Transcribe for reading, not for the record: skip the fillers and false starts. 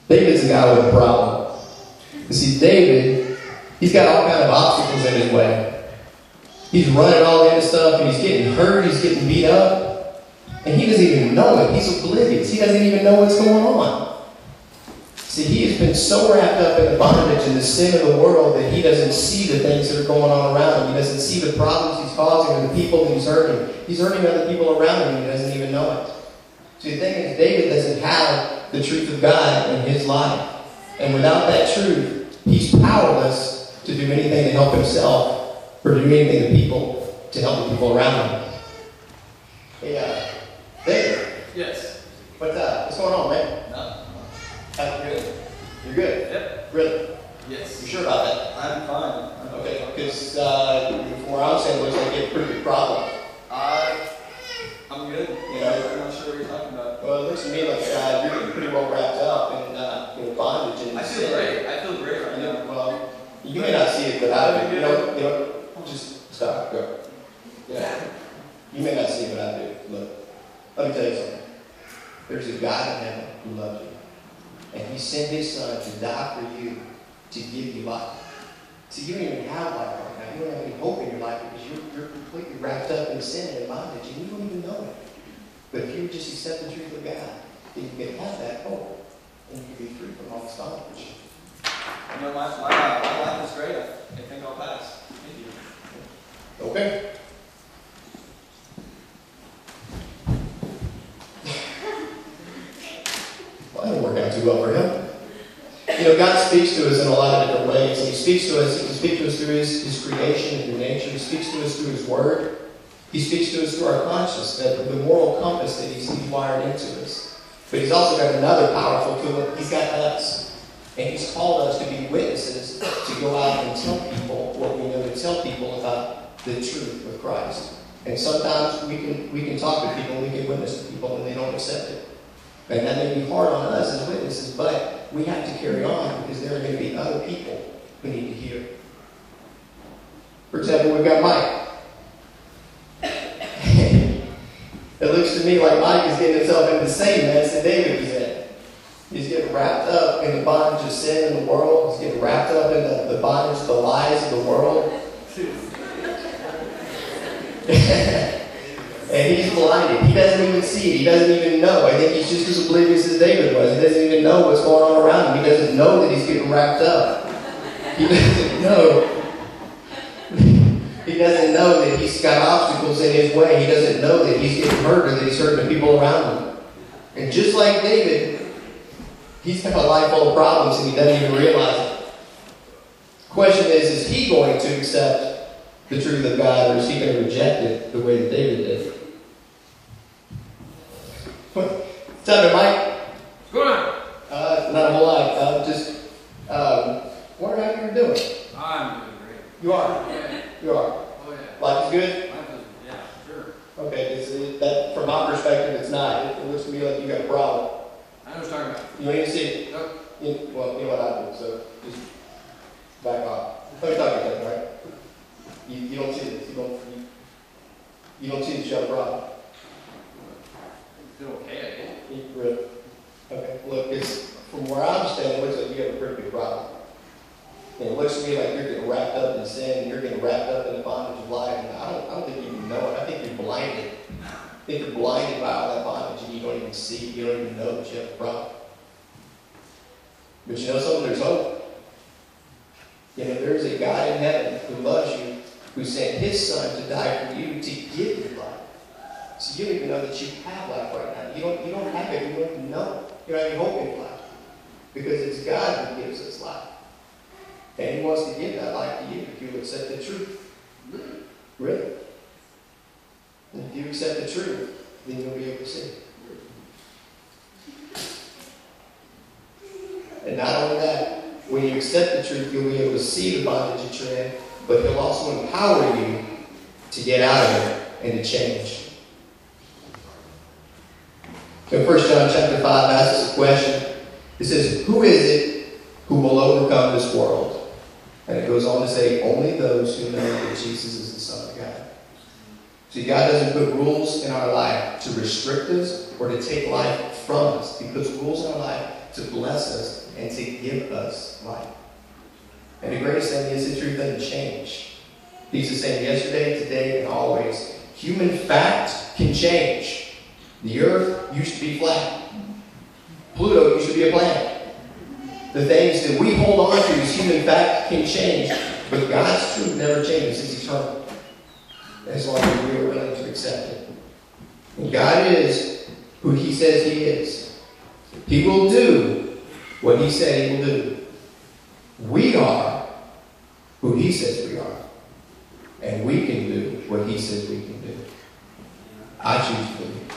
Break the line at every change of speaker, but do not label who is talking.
David's a guy with a problem. You see, David, he's got all kinds of obstacles in his way. He's running all into stuff, and he's getting hurt, he's getting beat up, and he doesn't even know it. He's oblivious. He doesn't even know what's going on. See, he has been so wrapped up in the bondage and the sin of the world that he doesn't see the things that are going on around him. He doesn't see the problems he's causing or the people that he's hurting. He's hurting other people around him, and he doesn't even know it. See, the thing is, David doesn't have the truth of God in his life. And without that truth, he's powerless to do anything to help himself or do anything to help the people around him. Hey, David.
Yes.
What's going on, man?
No.
I'm good. You're good?
Yep.
Really?
Yes.
You sure about that?
I'm fine.
Okay, because from where I'm saying, it looks like you have a pretty big problem.
I'm good.
You know?
I'm not sure what you're talking about.
Well, it looks to me like you're getting pretty well wrapped up in bondage and
I feel great. I feel great right now.
Well, you may not see it, but I do. You know, just stop. Go. Yeah. You may not see it, but I do. Look, let me tell you something. There's a God in heaven who loves you. And he sent his son to die for you, to give you life. See, you don't even have life right now. You don't have any hope in your life because you're completely wrapped up in sin and bondage, and you don't even know it. But if you would just accept the truth of God, then you can have that hope, and you can be free from all this bondage.
You know, my life is great. I think I'll pass. Thank you.
Okay. Well, that didn't work out too well for him. You know, God speaks to us in a lot of different ways. He speaks to us. He can speak to us through his creation and through nature. He speaks to us through his word. He speaks to us through our conscience, the moral compass that he's wired into us. But he's also got another powerful tool. He's got us. And he's called us to be witnesses, to go out and tell people what we know, to tell people about the truth of Christ. And sometimes we can talk to people, we can witness to people, and they don't accept it. And that may be hard on us as witnesses, but we have to carry on because there are going to be other people who need to hear. For example, we've got Mike. It looks to me like Mike is getting himself in the same mess that David was in. He's getting wrapped up in the bondage of sin in the world. He's getting wrapped up in the bondage, the lies of the world. And he's blinded. He doesn't even see it. He doesn't even know. I think he's just as oblivious as David was. He doesn't even know what's going on around him. He doesn't know that he's getting wrapped up. He doesn't know. He doesn't know that he's got obstacles in his way. He doesn't know that he's getting hurt or that he's hurting the people around him. And just like David, he's got a life full of problems and he doesn't even realize it. The question is he going to accept the truth of God, or is he going to reject it the way that David did? What's up, Mike?
What's going on?
Not a whole lot. Just wondering how you're doing.
I'm doing great.
You are?
Yeah.
You are?
Oh, yeah.
Life is good?
Life is, yeah, sure.
Okay, that from my perspective, it's not. It looks to me like you got a problem.
I know what you're talking about.
You want to see it?
Nope.
Well, you know what I do, so just back off. Let me talk to you, right? You don't see this. You don't see the show problem.
I feel okay, I guess.
Really? Okay. Look, from where I'm standing, it looks like you have a pretty big problem. And it looks to me like you're getting wrapped up in sin, and you're getting wrapped up in the bondage of life. And I don't think you even know it. I think you're blinded. I think you're blinded by all that bondage, and you don't even see. You don't even know that you have a problem. But you know something? There's hope. You know, there's a God in heaven who loves you, who sent his son to die for you, to give you life. So you don't even know that you have life right now. You don't have it. You don't even know it. You don't have any hope in life. Because it's God who gives us life. And he wants to give that life to you if you accept the truth. Really? And if you accept the truth, then you'll be able to see. And not only that, when you accept the truth, you'll be able to see the bondage that you're in, but he'll also empower you to get out of it and to change. So 1 John chapter 5 asks us a question. It says, who is it who will overcome this world? And it goes on to say, only those who know that Jesus is the Son of God. See, God doesn't put rules in our life to restrict us or to take life from us. He puts rules in our life to bless us and to give us life. And the greatest thing is the truth doesn't change. He's the same yesterday, today, and always. Human fact can change. The earth used to be flat. Pluto used to be a planet. The things that we hold on to as human fact can change. But God's truth never changes. It's eternal. As long as we are willing to accept it. And God is who He says He is. He will do what He said He will do. We are who He says we are. And we can do what He says we can do. I choose to believe.